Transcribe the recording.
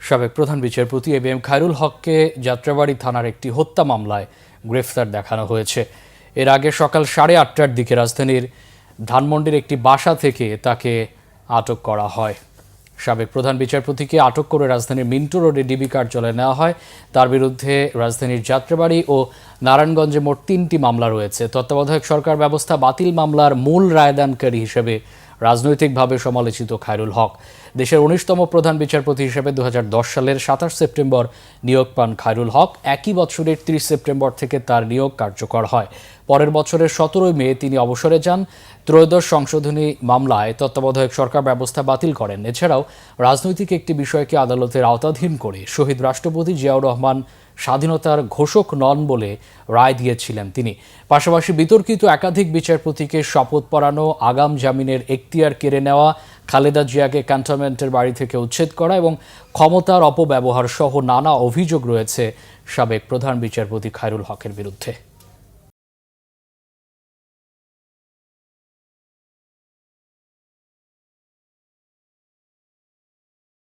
সাবেক প্রধান বিচারপতি এবিএম খায়রুল হককে যাত্রাবাড়ী থানার একটি হত্যা মামলায় গ্রেফতার দেখানো হয়েছে। এর আগে সকাল 8:30টার দিকে রাজধানীর ধানমন্ডির একটি বাসা থেকে তাকে আটক করা হয়। সাবেক প্রধান বিচারপতিকে আটক করে রাজধানীর মিন্টু রোডে ডিবি কার্যালয়ে নেওয়া হয়। তার বিরুদ্ধে রাজধানীর যাত্রাবাড়ী ও নারায়ণগঞ্জে মোট 3টি মামলা রয়েছে। তত্ত্বাবধায়ক সরকার ব্যবস্থা বাতিল মামলার মূল রায়দানকারী হিসেবে রাজনৈতিকভাবে সমালোচিত খায়রুল হক। দেশের 19তম প্রধান বিচারপতি হিসেবে 2010 সালের 27 সেপ্টেম্বর নিয়োগ পান খায়রুল হক। একই বছরের 30 সেপ্টেম্বর থেকে তার নিয়োগ কার্যকর হয়। পরের বছরের 17 মে তিনি অবসরে যান। ত্রয়োদশ সংশোধনী মামলায় তত্ত্বাবধায়ক সরকার ব্যবস্থা বাতিল করেন। এছাড়াও রাজনৈতিক একটি বিষয়কে আদালতের আওতাধীন করে শহীদ রাষ্ট্রপতি জিয়াউর রহমান স্বাধীনতার ঘোষক নন বলে রায় দিয়েছিলেন তিনি। পাশাপাশি বিতর্কিত একাধিক বিচারপতিকে শপথ পড়ানো, আগাম জামিনের এখতিয়ার কেড়ে নেওয়া, খালেদা জিয়াকে ক্যান্টনমেন্টের বাড়ি থেকে উচ্ছেদ করা এবং ক্ষমতার অপব্যবহার সহ নানা অভিযোগ রয়েছে সাবেক প্রধান বিচারপতি খায়রুল হকের বিরুদ্ধে।